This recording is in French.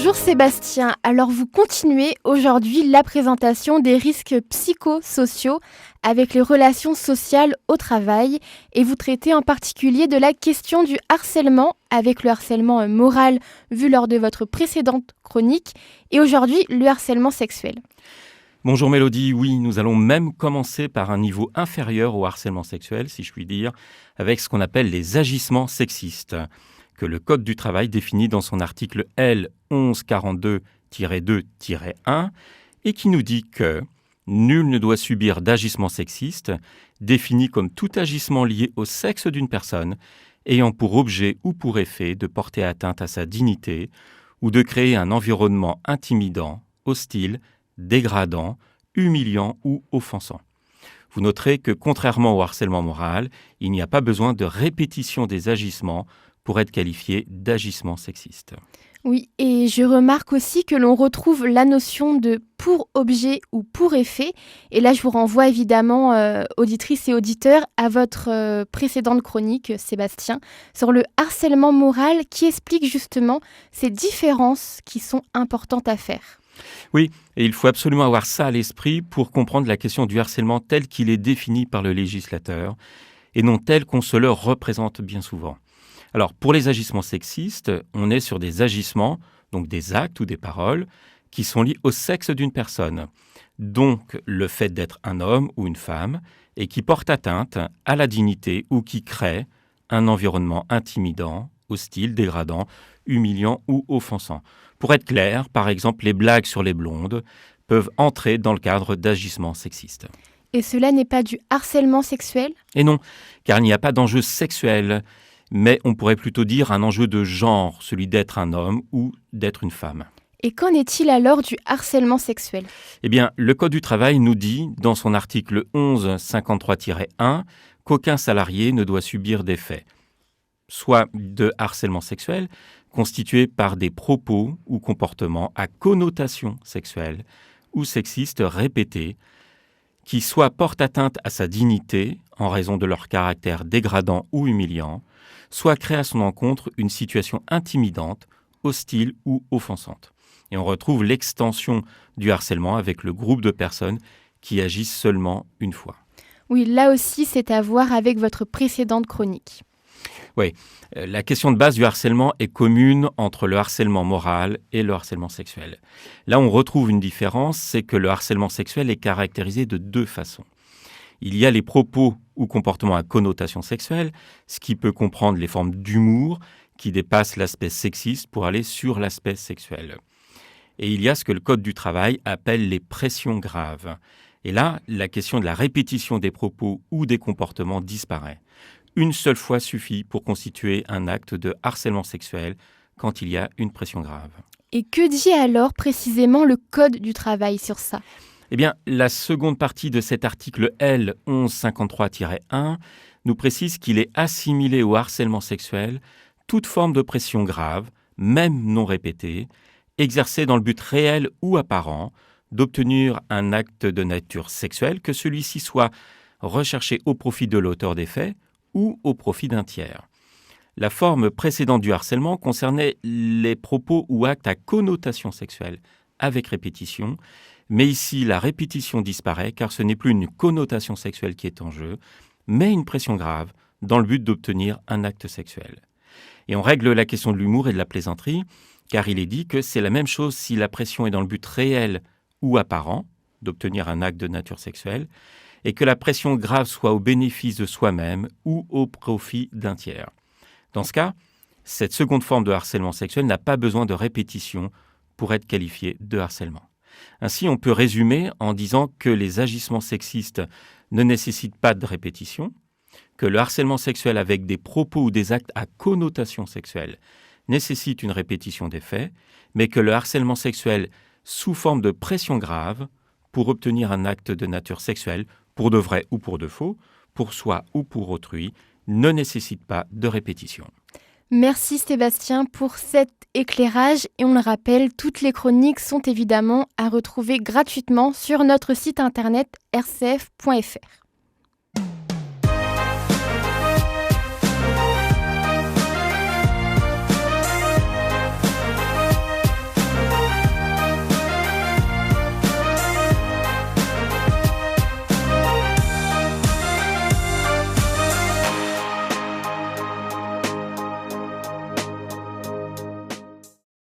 Bonjour Sébastien, alors vous continuez aujourd'hui la présentation des risques psychosociaux avec les relations sociales au travail et vous traitez en particulier de la question du harcèlement avec le harcèlement moral vu lors de votre précédente chronique et aujourd'hui le harcèlement sexuel. Bonjour Mélodie, oui, nous allons même commencer par un niveau inférieur au harcèlement sexuel, si je puis dire, avec ce qu'on appelle les agissements sexistes, que le Code du travail définit dans son article L 1142-2-1 et qui nous dit que nul ne doit subir d'agissement sexiste, défini comme tout agissement lié au sexe d'une personne, ayant pour objet ou pour effet de porter atteinte à sa dignité ou de créer un environnement intimidant, hostile, dégradant, humiliant ou offensant. Vous noterez que contrairement au harcèlement moral, il n'y a pas besoin de répétition des agissements pour être qualifié d'agissement sexiste. Oui, et je remarque aussi que l'on retrouve la notion de pour objet ou pour effet. Et là, je vous renvoie évidemment, auditrices et auditeurs, à votre précédente chronique, Sébastien, sur le harcèlement moral qui explique justement ces différences qui sont importantes à faire. Oui, et il faut absolument avoir ça à l'esprit pour comprendre la question du harcèlement tel qu'il est défini par le législateur et non tel qu'on se le représente bien souvent. Alors, pour les agissements sexistes, on est sur des agissements, donc des actes ou des paroles, qui sont liés au sexe d'une personne. Donc, le fait d'être un homme ou une femme, et qui portent atteinte à la dignité ou qui créent un environnement intimidant, hostile, dégradant, humiliant ou offensant. Pour être clair, par exemple, les blagues sur les blondes peuvent entrer dans le cadre d'agissements sexistes. Et cela n'est pas du harcèlement sexuel ? Et non, car il n'y a pas d'enjeu sexuel, mais on pourrait plutôt dire un enjeu de genre, celui d'être un homme ou d'être une femme. Et qu'en est-il alors du harcèlement sexuel ? Eh bien, le Code du travail nous dit, dans son article 1153-1, qu'aucun salarié ne doit subir des faits, soit de harcèlement sexuel, constitués par des propos ou comportements à connotation sexuelle ou sexiste répétés, qui soit portent atteinte à sa dignité en raison de leur caractère dégradant ou humiliant, soit créent à son encontre une situation intimidante, hostile ou offensante. Et on retrouve l'extension du harcèlement avec le groupe de personnes qui agissent seulement une fois. Oui, là aussi, c'est à voir avec votre précédente chronique. Oui, la question de base du harcèlement est commune entre le harcèlement moral et le harcèlement sexuel. Là, on retrouve une différence, c'est que le harcèlement sexuel est caractérisé de deux façons. Il y a les propos ou comportements à connotation sexuelle, ce qui peut comprendre les formes d'humour qui dépassent l'aspect sexiste pour aller sur l'aspect sexuel. Et il y a ce que le Code du travail appelle les pressions graves. Et là, la question de la répétition des propos ou des comportements disparaît. Une seule fois suffit pour constituer un acte de harcèlement sexuel quand il y a une pression grave. Et que dit alors précisément le Code du travail sur ça ? Eh bien, la seconde partie de cet article L 1153-1 nous précise qu'il est assimilé au harcèlement sexuel toute forme de pression grave, même non répétée, exercée dans le but réel ou apparent d'obtenir un acte de nature sexuelle, que celui-ci soit recherché au profit de l'auteur des faits ou au profit d'un tiers. La forme précédente du harcèlement concernait les propos ou actes à connotation sexuelle avec répétition, mais ici la répétition disparaît car ce n'est plus une connotation sexuelle qui est en jeu, mais une pression grave dans le but d'obtenir un acte sexuel. Et on règle la question de l'humour et de la plaisanterie, car il est dit que c'est la même chose si la pression est dans le but réel ou apparent d'obtenir un acte de nature sexuelle, et que la pression grave soit au bénéfice de soi-même ou au profit d'un tiers. Dans ce cas, cette seconde forme de harcèlement sexuel n'a pas besoin de répétition pour être qualifiée de harcèlement. Ainsi, on peut résumer en disant que les agissements sexistes ne nécessitent pas de répétition, que le harcèlement sexuel avec des propos ou des actes à connotation sexuelle nécessite une répétition des faits, mais que le harcèlement sexuel sous forme de pression grave pour obtenir un acte de nature sexuelle, pour de vrai ou pour de faux, pour soi ou pour autrui, ne nécessite pas de répétition. Merci Sébastien pour cet éclairage et on le rappelle, toutes les chroniques sont évidemment à retrouver gratuitement sur notre site internet rcf.fr.